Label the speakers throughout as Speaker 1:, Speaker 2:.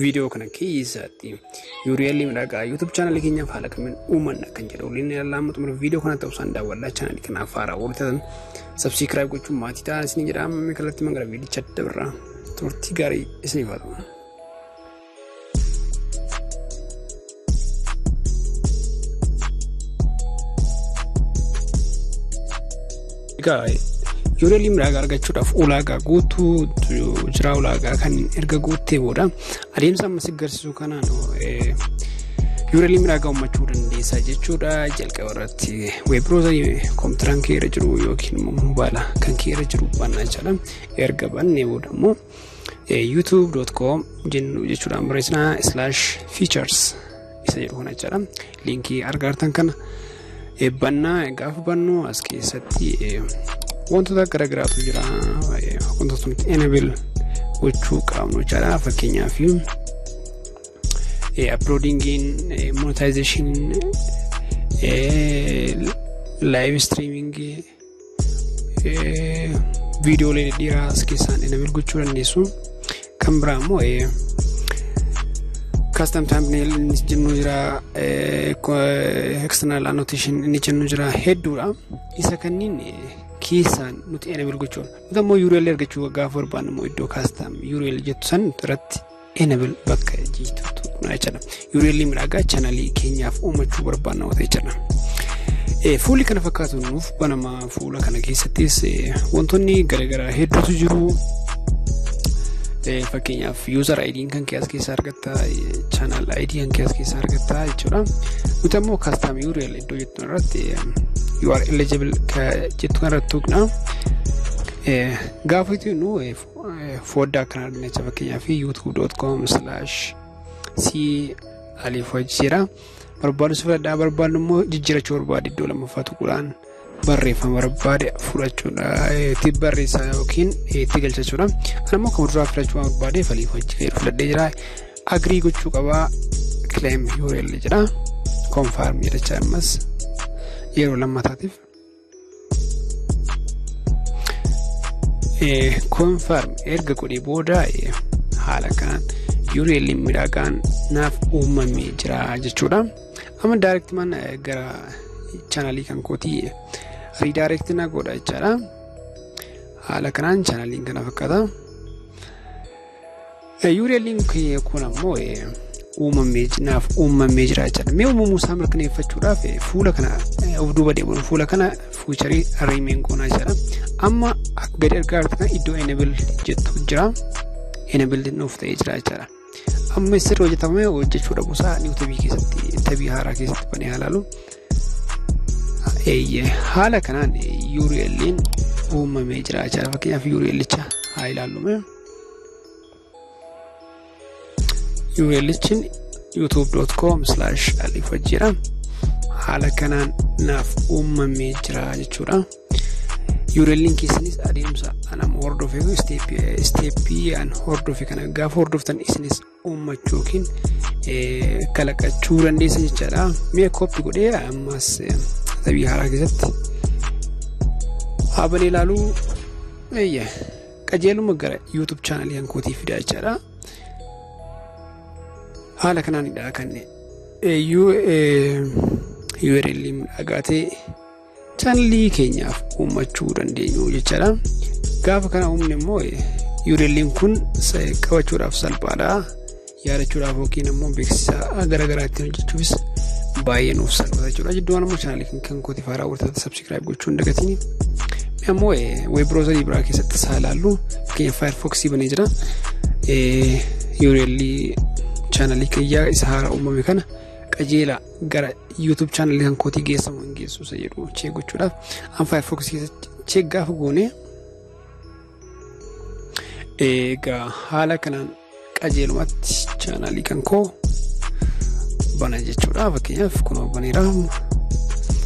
Speaker 1: video kana keessatti URL midhaagaa YouTube channel keenyaaf haala kamiin uumanna kan jedhu waliin ilaallamu video kana ta'uu isaan daawwadhaa channel kanaaf haaraa wartatan subscribe gochuun maatii ta'an isin jedhama kallattii mangala viidicha dabarraa turtii gaarii isiniif haa ta'u. URL midhaagaa argachuudhaaf ulaagaa guutuu jira. Ulaagaa kan erga guuttee booda adeemsa ammas agarsiisu kanaan URL midhaagaa uumachuu dandeessa jechuudha. Jalqaba irratti web browser kompiitaraan kee irra jiru yookiin mobaayila kan kee irra jiru bannaa jechuudha. Erga bannee booda immoo youtube.com jennu jechuudhaan barreessinaa /features isa jedhu kana jechuudha. Liinkii argattan kana bannaa gaafa bannu as keessatti wantoota garaagaraatu jira. Wantoota enable gochuu qabnu jechuudha. Fakkeenyaaf uploading monetization live streaming video le dira as keessaan enable gochuu dandeessu. Kan biraa immoo custom thumbnail ni jennu jira. External annotation ni jennu jira. Hedduudha. Isa kanniin keessaan nuti enable gochuun nuti ammoo URL argachuu gaafa barbaannu immoo iddoo custom URL jettu san irratti enable bakka jiitutu jechuudha. URL midhaagaa chaanalii keenyaaf uumachuu barbaanna wata jechuudha. Fuulli kana fakkaatu nuuf banama. Fuula kana keessattis wantoonni garaagaraa hedduutu jiru. Fakkeenyaaf user ID kan keessa keessa argatta, channel ID kan keessa argatta jechuudha. Nuti ammoo custom URL iddoo jettu irratti you are eligible jettu kan irratti tuqna. Gaafa itti nu foddaa kan argina fakkeenyaaf youtube.com/c_alifajjira barbaadu sifadhaa barbaadu immoo jijjiirachuu barbaade iddoo lammaffaa tuquudhaan barreeffama barbaade fudhachuudha itti barreessaa yookiin itti galchachuudha. Anammoo kan duraa filachuu barbaade alifajjira filadhee jira. Agree gochuu qabaa. Claim URL jedha. Confirm jedha ammas yeroo lammataatiif. Confirm erga godhee booda haala kanaan URL midhaagaan naaf uumamee jira jechuudha. Amma direct man gara chaanalii kan kootii redirect na godha jechuudha. Haala kanaan chaanaliin kana fakkaata. URL kun ammoo naaf uumamee jira jechuudha. Mee uumamuu isaa mirkaneeffachuudhaaf fuula kana of duuba deemuun fuula kana feature rename goonaa jechuudha. Amma akka gadi argaa iddoo enable jettu jira. Enable nuuf ta'ee jira jechuudha. Amma sirrii hojjetamee hojjechuudha buusaa yuutubii keessatti tabii haaraa keessatti banee ilaalu. Haala kanaan URL'n uumamee jira jechuudha. Fakkeenyaaf URL'icha haa ilaallume. URL'chin youtube.com/alifajjira haala kanaan naaf uumamee jira jechuudha. URL'n keessanis adeemsa anam hordofee steepii an hordofee kana gaafa hordoftan isinis uumachuu yookiin kalaqachuu dandeessa jechuudha. Mee copy godhee ammas tabii haaraa keessatti haabanii ilaaluu qajeeluma gara YouTube channel kan kootii fidaa jechuudha. Haala kanaanidha kan URL midhaagaa chaanalii keenyaaf uumachuu dandeenyu jechuudha. Gaafa kana uumne immoo URL kun qabachuudhaaf salphaadha. Yaadachuudhaaf yookiin immoo beeksisa garaagaraa ittiin hojjechuufis baay'ee nuuf salphata jechuudha. Jidduun ammoo chaanalii kan kootii haaraa wartaatti subscribe gochuu hin dagatiin. Ammoo web browser biraa keessatti saa ilaallu fakkeenyaaf Firefox banee jira. URL chaanalii kiyyaa isa haaraa uumame kana qajeela gara YouTube channel kan kootii geessamu hin geessu isa jedhu check gochuudhaaf an Firefox keessatti check gaafa goone egaa haala kanaan qajeelumatti channelii kan koo bana jechuudha. Fakkeenyaaf kun baneera.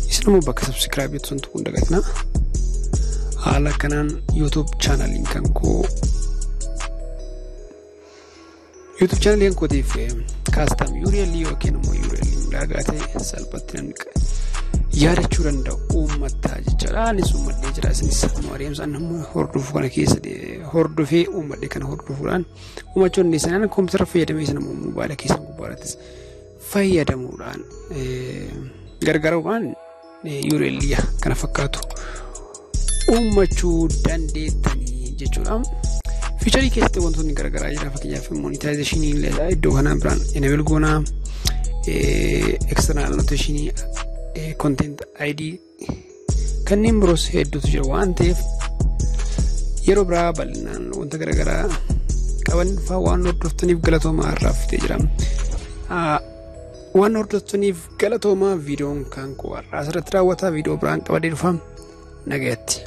Speaker 1: Isinimmoo bakka subscribe jettu sun tuquun dagatina. Haala kanaan YouTube channelii kan koo YouTube channel yang kootiif custom URL yookiin immoo URL midhaagaa ta'e salphatti yaadachuu danda'u uummataa jechuudha. Anis uummadhee jira isinis adeemsaan immoo hordofuu kana keessa hordofee uummadhee kana hordofuudhaan uumachuu dandeessan kompiitara fayyadamee sana moobaayila keessan gubbaarrattis fayyadamuudhaan gargaaruudhaan URL kana fakkaatu uumachuu dandeettanii jechuudha. Fiicharii keessatti wantoonni garagaraa jira. Fakkeenyaaf monetization iddoo kanaan biraan enable goonaa external annotation content ID kanneen biroos hedduutu jira waan ta'eef yeroo biraa bal'inaan wanta garagaraa qaban waan hordoftaniif galatoomaa har'aaf jira. Waan hordoftaniif galatoomaa viidiyoon kan koo har'aa asirratti raawwataa viidiyoo biraan qabadee dhufa nagaatti.